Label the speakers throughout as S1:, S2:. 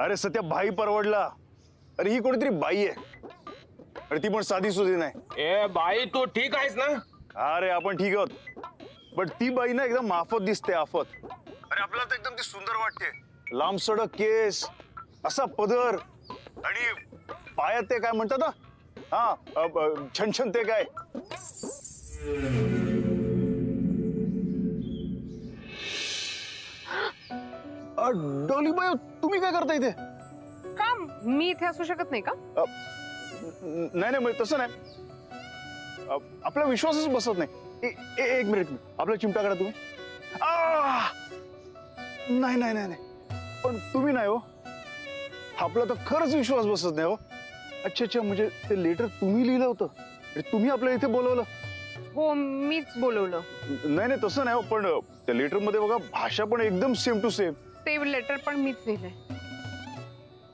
S1: अरे सत्या भाई परवडला. अरे ही कोणीतरी बाई आहे. अरे ती पण साधी सुधी नाही.
S2: ए बाई तू ठीक आहेस ना?
S1: अरे आपण ठीक आहोत, पण ती बाई ना एकदम आफत दिसते, आफत. अरे आपल्याला तर एकदम ती सुंदर वाटते. लांब सडक केस, असा पदर, आणि पायात ते काय म्हणतात ना, छन ते काय. डॉलीबाई तुम्ही काय करता इथे?
S3: का मी इथे असू शकत नाही का?
S1: नाही नाही तसं नाही. आपला विश्वासच बसत नाही. एक मिनिट, आपला चिमटा करा तुम्ही. नाही नाही नाही नाही, पण तुम्ही नाही हो. आपला तर खरंच विश्वास बसत नाही हो. अच्छा अच्छा, म्हणजे ते लेटर तुम्ही लिहिलं होतं, तुम्ही आपल्या इथे बोलवलं?
S3: हो मीच बोलवलं.
S1: नाही नाही तसं नाही हो, पण त्या लेटर मध्ये बघा भाषा पण एकदम सेम टू सेम.
S3: ते लेटर पण मीच लिहिलंय.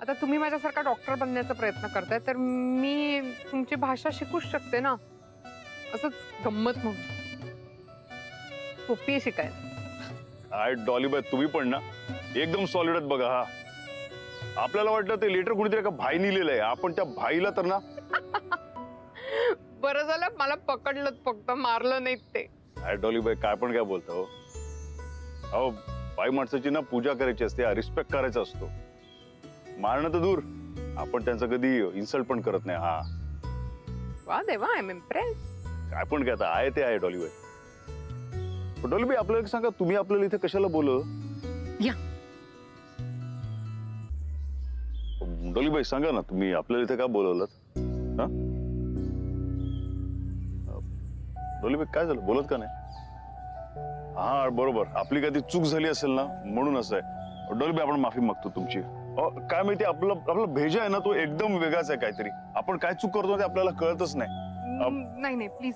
S3: आता तुम्ही माझ्यासारखा डॉक्टर बनण्याचा प्रयत्न करताय, तर मी तुमची भाषा शिकूच शकते ना. असंच गंमत म्हणून. सोपी आहे शिकायला.
S1: काय डॉलीबाई तुम्ही पण ना एकदम सॉलिड आहेत बघा. हा आपल्याला वाटलं ते लेटर कुणीतरी एका भाईनी लिहिलंय. आपण त्या भाईला तर ना.
S3: बरं झालं मला पकडलं, फक्त मारलं नाही ते.
S1: काय डॉलीबाई काय पण काय बोलता हो. अहो बाई माणसाची ना पूजा करायची असते, रिस्पेक्ट करायचा असतो. मारणं तर दूर, आपण त्यांचा कधी इन्सल्ट पण करत नाही. हा
S3: वा देवा, आय एम इम्प्रेस.
S1: काय पण काय आहे ते आहे डॉलीबाई. डॉलीबाई आपल्याला सांगा, तुम्ही आपल्याला इथे कशाला बोलवलं?
S3: या
S1: डॉलीबाई सांगा ना, तुम्ही आपल्याला इथे का बोलवलं? डॉलीबाई काय झालं, बोलत का नाही? हा बरोबर, आपली कधी चूक झाली असेल ना, म्हणून असं आहे. डॉलीबाई आपण माफी मागतो तुमची. काय माहिती, आपला भेजा आहे ना तो एकदम वेगळाच आहे काहीतरी. आपण काय चूक करतो ते आपल्याला कळतच नाही.
S3: नाही नाही प्लीज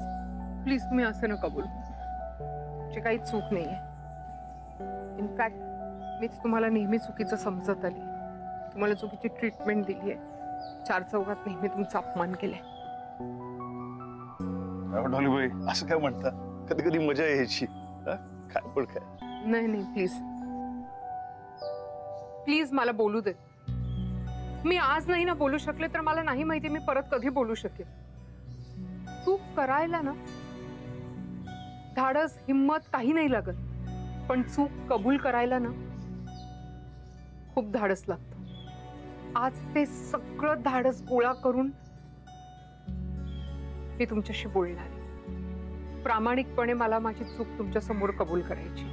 S3: प्लीज, तुम्ही असं नका बोलू. तुमची काही चूक नाहीये. इनफॅक्ट मीच तुम्हाला नेहमी चुकीचं समजत आली, तुम्हाला चुकीची ट्रीटमेंट दिली आहे, चार चौघात नेहमी तुमचा अपमान केलाय.
S1: डॉलीबाई असं काय म्हणता? कधी कधी मजा यायची. काय पण काय.
S3: नाही नाही प्लीज प्लीज मला बोलू दे. मी आज नाही ना बोलू शकले, तर मला नाही माहिती मी परत कधी बोलू शकेल. चूक करायला ना धाडस हिम्मत काही नाही लागत, पण चूक कबूल करायला ना खूप धाडस लागतं. आज ते सगळं धाडस गोळा करून मी तुमच्याशी बोलणार आहे. प्रामाणिकपणे मला माझी चूक तुमच्या समोर कबूल करायची.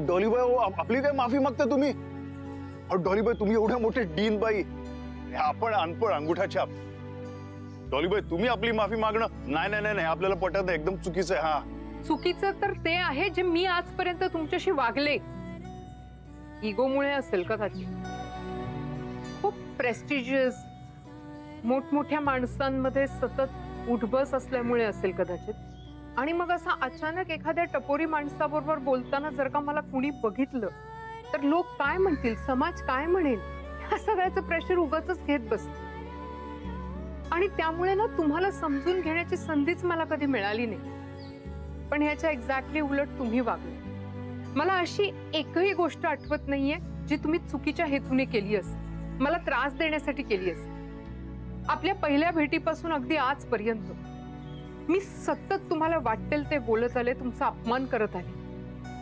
S1: डॉलीबाई आपली काय माफी मागता तुम्ही? डॉलीबाई तुम्ही एवढ्या मोठे डीन बाई, आपण अनपढ अंगुठा छाप. डॉलीबाई तुम्ही आपली माफी मागणं नाही नाही नाही, आपल्याला पटत नाही, एकदम चुकीचं आहे. हा
S3: चुकीचं तर ते आहे जे मी आजपर्यंत तुमच्याशी वागले. इगोमुळे असेल कदाचित. खूप प्रेस्टिजियस मोठमोठ्या माणसांमध्ये सतत उठबस असल्यामुळे असेल कदाचित. आणि मग असा अचानक एखाद्या टपोरी माणसाबरोबर बोलताना जर का मला कुणी बघितलं तर लोक काय म्हणतील, समाज काय म्हणेल, ह्या सगळ्याचं प्रेशर उगाचच घेत बसते. आणि त्यामुळे ना तुम्हाला समजून घेण्याची संधीच मला कधी मिळाली नाही. पण ह्याच्या एक्झॅक्टली उलट तुम्ही वागले. मला अशी एकही गोष्ट आठवत नाहीये जी तुम्ही चुकीच्या हेतूने केली असेल, मला त्रास देण्यासाठी केली असेल. आपल्या पहिल्या भेटीपासून अगदी आजपर्यंत मी सतत तुम्हाला वाटेल ते बोलत आले, तुमचा अपमान करत आले,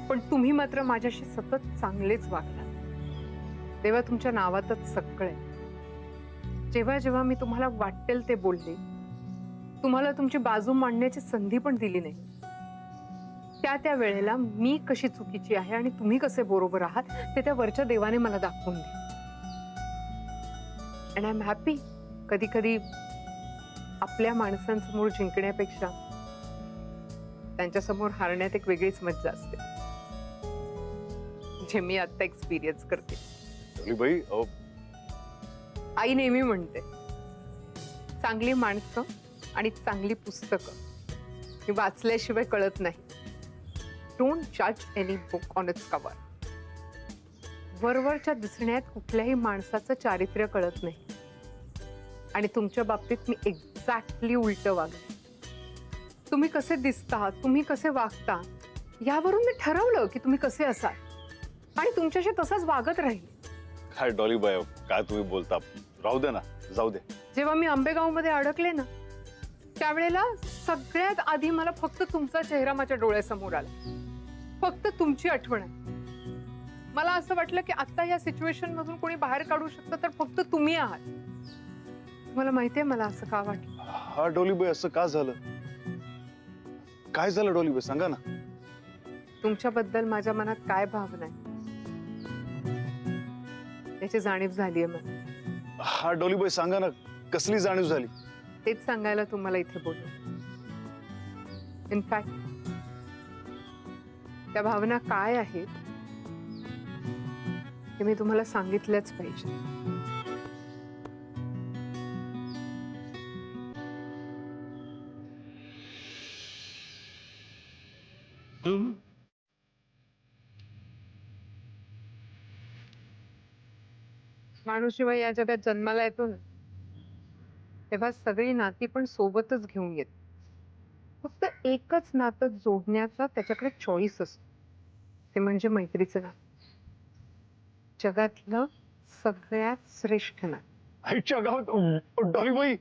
S3: पण तुम्ही मात्र माझ्याशी सतत चांगलेच वागला. तेव्हा तुमच्या नावातच सगळं आहे. जेव्हा जेव्हा मी तुम्हाला वाटेल ते बोलले, तुम्हाला तुमची बाजू मांडण्याची संधी पण दिली नाही, त्या वेळेला मी कशी चुकीची आहे आणि तुम्ही कसे बरोबर आहात ते त्या वरच्या देवाने मला दाखवून दिले. And I am happy. कधी कधी आपल्या माणसांसमोर जिंकण्यापेक्षा त्यांच्यासमोर हारण्यात एक वेगळीच मज्जा असते, जे मी आता एक्सपिरियन्स करते.
S1: डॉलीबाई
S3: आई नेहमी म्हणते, चांगली माणसं आणि चांगली पुस्तकं ही वाचल्याशिवाय कळत नाही. डोंट जज any book on its cover. वरवरच्या दिसण्यात कुठल्याही माणसाचं चारित्र्य कळत नाही. आणि तुमच्या बाबतीत मी एक्झॅक्टली उलट वागले. तुम्ही कसे दिसता, तुम्ही कसे वागता, यावरून मी ठरवलं की तुम्ही कसे असाल आणि तुमच्याशी तसंच वागत राहील.
S1: काय डॉली बाय, काय तुम्ही बोलता? राहू दे ना, जाऊ दे.
S3: जेव्हा मी आंबेगाव मध्ये अडकले ना, त्यावेळेला सगळ्यात आधी मला फक्त तुमचा चेहरा माझ्या डोळ्यासमोर आला, फक्त तुमची आठवण आहे. मला असं वाटलं की आता या सिच्युएशन मधून कोणी बाहेर काढू शकतं तर फक्त तुम्ही आहात. मला माहितीये मला असं का वाटलं.
S1: हा डॉली बाय, असं का झालं? काय झालं डॉली बाय, सांगा ना.
S3: तुमच्याबद्दल माझ्या मनात काय भावना आहे त्याची जाणीव झालीये मला.
S1: हा डॉली बाय, सांगा ना, कसली जाणीव झाली?
S3: तेच सांगायला तुम्हाला इथे बोललो. इनफॅक्ट त्या भावना काय आहेत ते मी तुम्हाला सांगितलंच पाहिजे. माणूस जेव्हा या जगात जन्माला येतो ना, तेव्हा सगळी नाती पण सोबतच घेऊन येत. फक्त एकच नातं जोडण्याचा त्याच्याकडे चॉईस असतो, ते म्हणजे मैत्रीचं नातं. जगातलं सगळ्यात श्रेष्ठ नातं.
S1: आईच्या गावात डॉली बाई,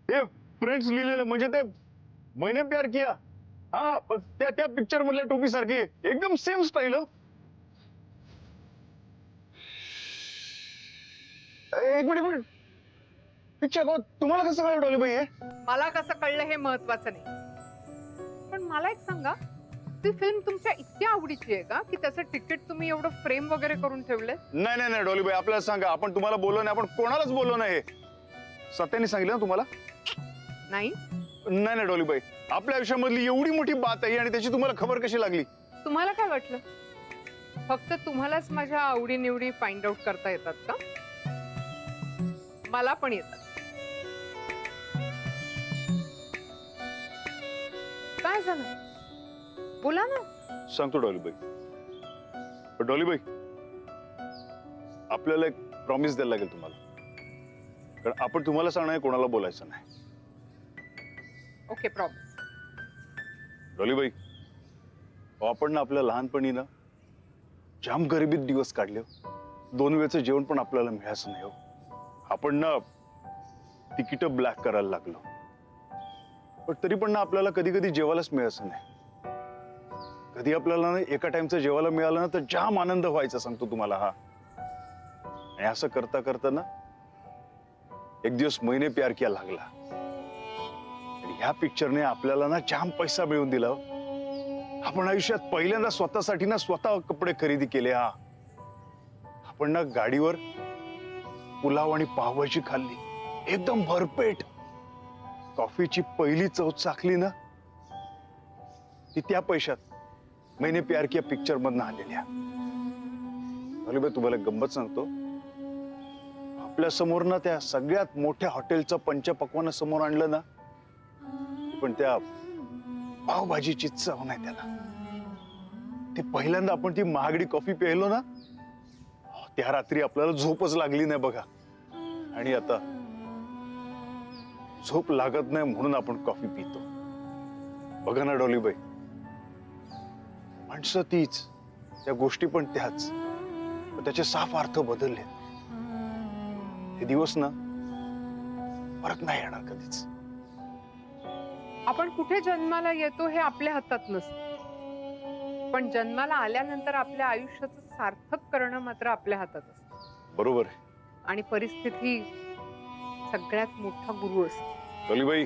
S1: हे फ्रेंड्स लिहिलेलं म्हणजे ते मैंने प्यार किया, हा त्या पिक्चर मधल्या टोपी सारखी एकदम सेम स्टाईल. एक मिनिट, पिक्चर तुम्हाला कसं कळलं डॉली बाई? हे
S3: मला कसं कळलं हे महत्वाचं नाही, पण मला एक सांगा, ती फिल्म तुमच्या इतक्या आवडीची आहे का की त्याचं तिकीट तुम्ही एवढं फ्रेम वगैरे करून ठेवलंय?
S1: नाही नाही नाही डॉली बाई, आपल्याला सांगा, आपण तुम्हाला बोललो नाही, आपण कोणालाच बोललो नाही. सत्याने सांगितलं ना तुम्हाला?
S3: नाही
S1: नाही नाही डॉली बाई, आपल्या आयुष्यामधली एवढी मोठी बात आहे आणि त्याची तुम्हाला खबर कशी लागली?
S3: तुम्हाला काय वाटलं फक्त तुम्हालाच माझ्या आवडीनिवडी फाइंड आउट करता येतात का? मला पण येतात. काय झालं बोला ना.
S1: सांगतो डॉली बाई. डॉली बाई, आपल्याला एक प्रॉमिस द्यायला लागेल तुम्हाला, कारण आपण तुम्हाला सांगणार आहे, कोणाला बोलायचं नाही.
S3: Okay, promise.
S1: डॉली बाई, आपण ना आपल्या लहानपणी ना जाम गरिबीत दिवस काढले. 2 वेळचं जेवण पण आपल्याला मिळायचं नाही. आपण ना तिकीट ब्लॅक करायला लागलो, पण तरी पण ना आपल्याला कधी कधी जेवायलाच मिळायचं नाही. कधी आपल्याला ना एका टाइमचं जेवायला मिळालं ना तर जाम आनंद व्हायचा, सांगतो तुम्हाला. हा, आणि असं करता करता ना एक दिवस मैंने प्यार किया लागला, आणि ह्या पिक्चरने आपल्याला ना जाम पैसा मिळवून दिला. आपण आयुष्यात पहिल्यांदा स्वतःसाठी ना स्वतः कपडे खरेदी केले. हा, आपण ना गाडीवर पुलाव आणि पावभाजी खाल्ली, एकदम भरपेट. कॉफीची पहिली चव चाखली ना ती त्या पैशात मैंने प्यार किया पिक्चर मधनं आलेल्या. तुम्हाला गंमत सांगतो, आपल्या समोर ना त्या सगळ्यात मोठ्या हॉटेलचं पंचपक्वान्न समोर आणलं ना, पण त्या पावभाजीची चव नाही त्याला. ते पहिल्यांदा आपण ती महागडी कॉफी प्यायलो ना, त्या रात्री आपल्याला झोपच लागली नाही बघा. आणि आता झोप लागत नाही म्हणून आपण कॉफी पितो. बघा ना डॉली बाई, माणसं तीच, त्या गोष्टी पण त्याच, पण त्याचे साफ अर्थ बदलले. हे दिवस ना परत नाही येणार कधीच.
S3: आपण कुठे जन्माला येतो हे आपल्या हातात नसतं, पण जन्माला आल्यानंतर आपल्या आयुष्याचं सार्थक करणं मात्र आपल्या हातात असतं.
S1: बरोबर आहे.
S3: आणि परिस्थिती सगळ्यात मोठा गुरु असतो.
S1: डॉली बाई,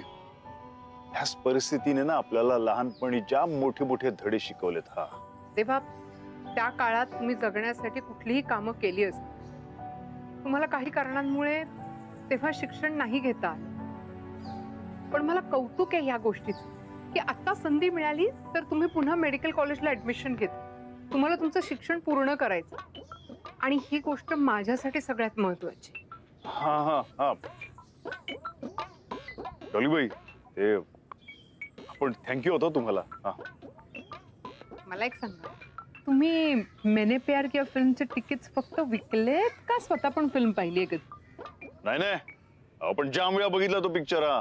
S1: ह्याच परिस्थितीने ना आपल्याला लहानपणी जाम मोठे मोठे धडे शिकवलेत. हा,
S3: तेव्हा त्या काळात तुम्ही जगण्यासाठी कुठलीही कामं केली असती. तुम्हाला काही कारणांमुळे तेव्हा शिक्षण नाही घेता आलं, पण मला कौतुक आहे या गोष्टीचं की आता संधी मिळाली तर तुम्ही पुन्हा मेडिकल कॉलेजला ऍडमिशन घेता. तुम्हाला तुमचं शिक्षण पूर्ण करायचं, आणि ही गोष्ट माझ्यासाठी सगळ्यात महत्वाची.
S1: हा हा हा डॉली बाई, हे आपण थँक्यू होतो तुम्हाला. हा,
S3: मला एक सांगा, तुम्ही मैंने प्यार किया फिल्मचे तिकीट्स फक्त विकलेत का स्वतः पण फिल्म पाहिली आहे?
S1: नाही नाही, आपण जाम वेळा बघितला तो पिक्चर. हा,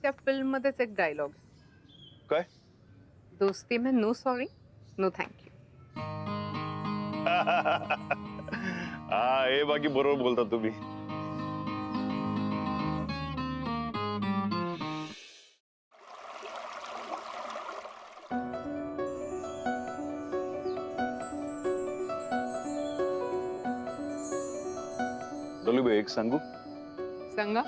S3: त्या फिल्म मध्येच एक डायलॉग,
S1: काय?
S3: दोस्ती में नो सॉरी नो थँक्यू.
S1: हा हे बाकी बरोबर बोलता तुम्ही. डॉलीबाई एक सांगू,
S3: सांगा.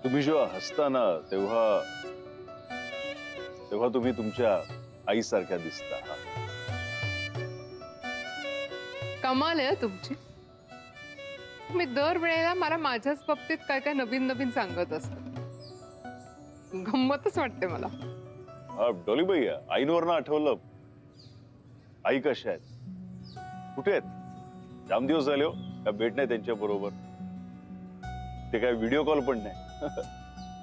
S1: तुम्ही जेव्हा हसता ना तेव्हा तेव्हा तुम्ही तुमच्या आईसारख्या दिसता.
S3: कमाल आहे तुमची. तुम्ही दर वेळेला मला माझ्याच बाबतीत काय काय नवीन नवीन सांगत असता. गंमतच वाटते मला.
S1: डॉलीबाई आईंवरनं आठवलं, आई कशा आहेत, कुठे आहेत? जाम दिवस झाले हो, काय भेट नाही त्यांच्या बरोबर. ते काय व्हिडिओ कॉल पण नाही.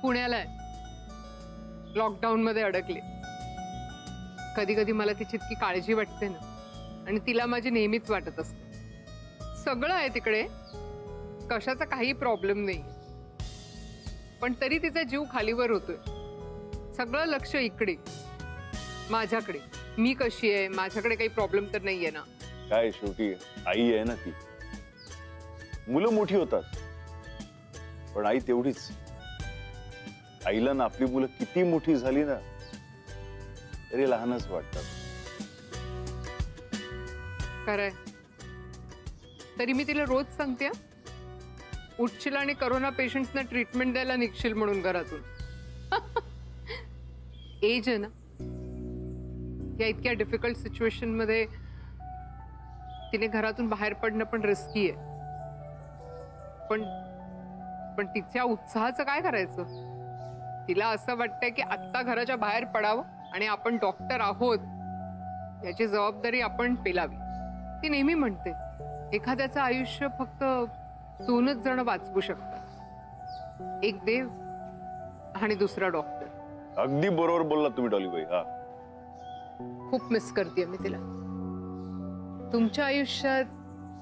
S3: पुण्याला आहे, लॉकडाऊन मध्ये अडकले. कधी कधी मला तिची इतकी काळजी वाटते ना, आणि तिला माझी नेहमीच वाटत असते. सगळं आहे तिकडे, कशाचा काही प्रॉब्लेम नाही, पण तरी तिचा जीव खालीवर होतोय. सगळं लक्ष इकडे, माझ्याकडे. मी कशी आहे, माझ्याकडे काही प्रॉब्लेम तर नाहीये ना.
S1: काय शेवटी आई आहे ना ती. मुलं मोठी होतात पण आई तेवढीच. आईला ना आपली मुलं किती मोठी झाली ना तरी लहानच वाटतात.
S3: खरंय. तरी मी तिला रोज सांगते, उठशील आणि करोना पेशंट्सना ट्रीटमेंट द्यायला निघशील म्हणून घरातून. एज आहे ना, या इतक्या डिफिकल्ट सिच्युएशन मध्ये तिने घरातून बाहेर पडणं पण रिस्की आहे. पण पण तिच्या उत्साहाचं काय करायचं? तिला असं वाटतंय की आत्ता घराच्या बाहेर पडावं आणि आपण डॉक्टर आहोत याची जबाबदारी आपण पेलावी. ती नेहमी म्हणते एखाद्याचं आयुष्य फक्त 2च जण वाचवू शकतात, एक देव आणि दुसरा डॉक्टर.
S1: अगदी बरोबर बोललात तुम्ही डॉलीबाई. हा,
S3: खूप मिस करते मी तिला. तुमच्या आयुष्यात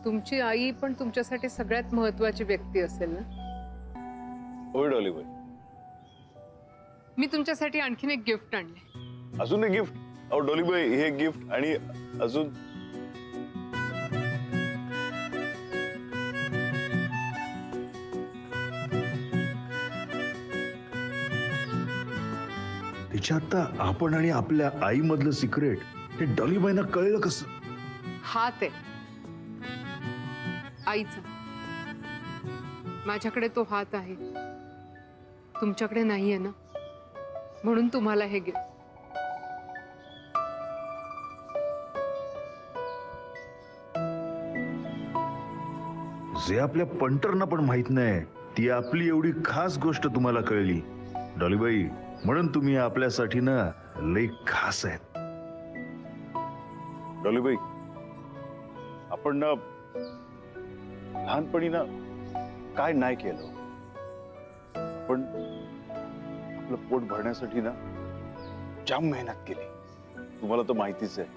S3: तुमची आई पण तुमच्यासाठी सगळ्यात महत्वाची व्यक्ती असेल ना?
S1: होय डॉलीबाई.
S3: मी तुमच्यासाठी आणखीन एक गिफ्ट आणले.
S1: अजून एक गिफ्ट? अहो डॉलीबाई हे गिफ्ट आणि अजून
S4: तिच्या आता आपण आणि आपल्या आई मधलं सिक्रेट हे डॉलीबाईंना कळलं कसं?
S3: हात आहे आईचा. माझ्याकडे तो हात आहे, तुमच्याकडे नाहीये ना, म्हणून तुम्हाला हे गिफ्ट.
S4: जे आपल्या पंटरना पण माहित नाही ती आपली एवढी खास गोष्ट तुम्हाला कळली डॉलीबाई. म्हणून तुम्ही आपल्यासाठी ना लई खास आहेत.
S1: डॉलीबाई आपण ना लहानपणी ना काय नाही केलं, पण आपलं पोट भरण्यासाठी ना जाम मेहनत केली. तुम्हाला तर माहितीच आहे.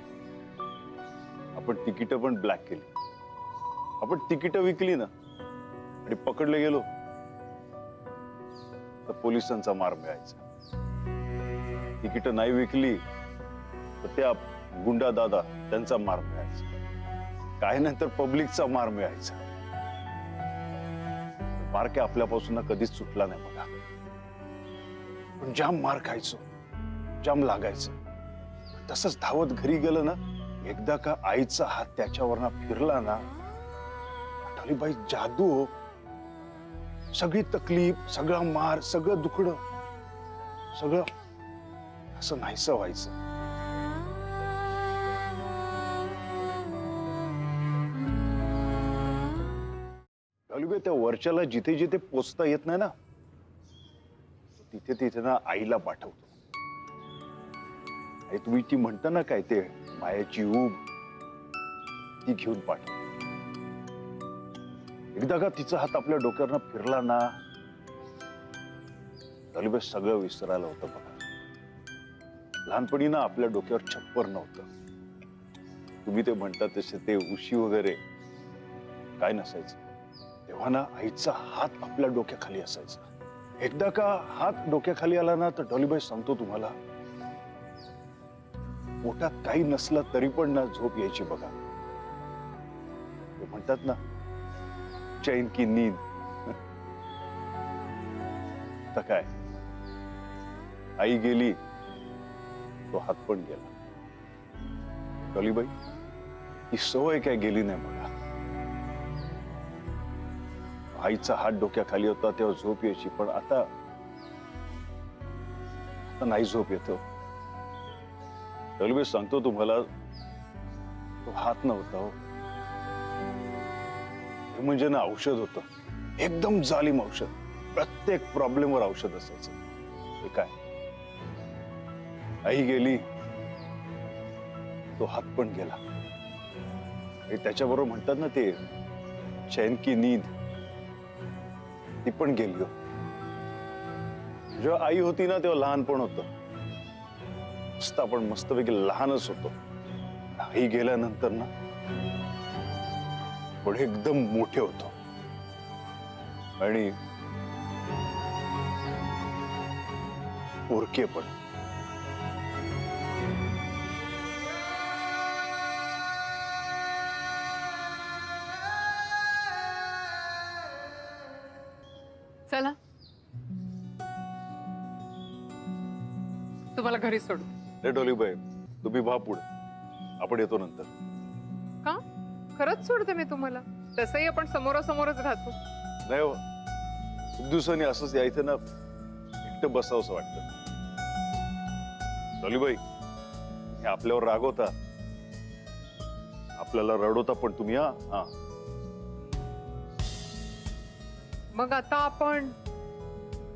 S1: आपण तिकीट पण ब्लॅक केली. आपण तिकीट विकली ना आणि पकडले गेलो तर पोलिसांचा मार मिळायचा. तिकीट नाही विकली तर त्या गुंडा दादा त्यांचा मार मिळायचा. काय नंतर पब्लिकचा मार मिळायचा. मार काय आपल्यापासून कधीच सुटला नाही बघा. पण जाम मार खायचो, जाम लागायचं. तसंच धावत घरी गेलं ना, एकदा का आईचा हात त्याच्यावर फिरला ना, डॉलीबाई जादू हो. सगळी तकलीफ, सगळा मार, सगळं दुखणं सगळं असं नाहीसं व्हायचं. डॉलीबाई त्या वरच्याला जिथे जिथे पोचता येत नाही ना तिथे तिथे ना आईला पाठवतो. आणि तुम्ही ती म्हणता ना काय ते मायाची ऊब, ती घेऊन पाठव. एकदा का तिचा हात आपल्या डोक्यावरनं फिरला ना, डॉलीबाई सगळं विसरायला होतं बघा. लहानपणी ना आपल्या डोक्यावर छप्पर नव्हतं. तुम्ही ते म्हणता तसे ते उशी वगैरे काय नसायचं. तेव्हा ना आईचा हात आपल्या डोक्याखाली असायचा. एकदा का हात डोक्याखाली आला ना तर डॉलीबाई सांगतो तुम्हाला, पोटात काही नसलं तरी पण ना झोप यायची बघा. म्हणतात ना, चैन की नींद. तर काय, आई गेली, तो हात पण गेला. डॉलीबाई, ही सवय काय गेली नाही मला. आईचा हात डोक्याखाली होता तेव्हा झोप यायची, पण आता नाही झोप येतो. डॉलीबाई, सांगतो तुम्हाला, तो हात नव्हता हो. हे म्हणजे ना औषध होतं, एकदम जालिम औषध. प्रत्येक प्रॉब्लेमवर औषध असायचं. हे काय, आई गेली, तो हात पण गेला. हे त्याच्याबरोबर म्हणतात ना ते चैन की नींद, ती पण गेली हो. जेव्हा आई होती ना तेव्हा लहानपण होतं, मस्त, आपण मस्तपैकी लहानच होतो. आई गेल्यानंतर ना पुढे एकदम मोठे होतो. आणि पोरके पण.
S3: चला, तुम्हाला घरी सोडू.
S1: रे डॉलीबाई, तुम्ही व्हा पुढे, आपण येतो नंतर.
S3: का? खरंच सोडते मी तुम्हाला. तसंही आपण समोरासमोरच राहतो.
S1: नाही हो, खूप दिवसांनी असंच यायचं ना, एकटं बसावंसं वाटतं. डॉलीबाई, हे आपल्यावर रागवता, आपल्याला रडवता, पण तुम्ही हा.
S3: मग आता आपण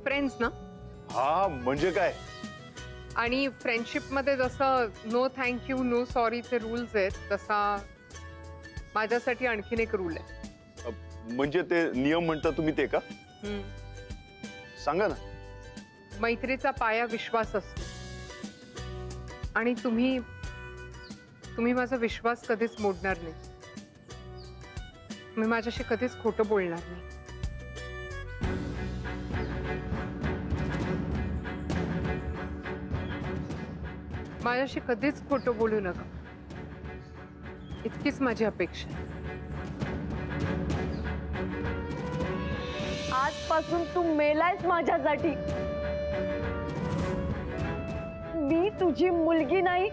S3: फ्रेंड्स ना?
S1: हा म्हणजे काय?
S3: आणि फ्रेंडशिप मध्ये जसं नो थँक्यू, नो सॉरीचे रूल्स आहेत, तसा माझ्यासाठी आणखीन एक रूल आहे.
S1: म्हणजे ते नियम म्हणता तुम्ही ते का? सांगा ना.
S3: मैत्रीचा पाया विश्वास असतो. आणि तुम्ही माझा विश्वास कधीच मोडणार नाही. मी माझ्याशी कधीच खोटं बोलणार नाही. माझ्याशी कधीच खोटं बोलू नका, इतकीच माझी अपेक्षा आहे.
S5: आजपासून तू मेलायस माझ्यासाठी. मी तुझी मुलगी नाही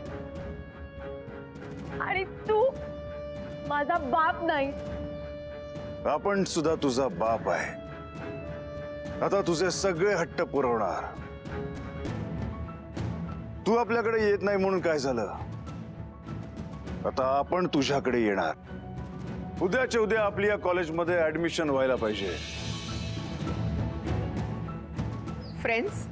S5: आणि तू माझा बाप नाही.
S1: आपण सुद्धा तुझा बाप आहे. आता तुझे सगळे हट्ट पुरवणार. तू आपल्याकडे येत नाही म्हणून काय झालं? आता आपण तुझ्याकडे येणार. उद्याच्या उद्या आपली या कॉलेजमध्ये ऍडमिशन व्हायला पाहिजे.
S3: फ्रेंड्स,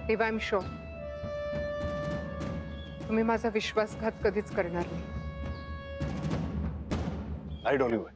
S3: देवा, आय एम शुअर तुम्ही माझा विश्वासघात कधीच करणार नाही.
S1: नाही डॉलीबाई,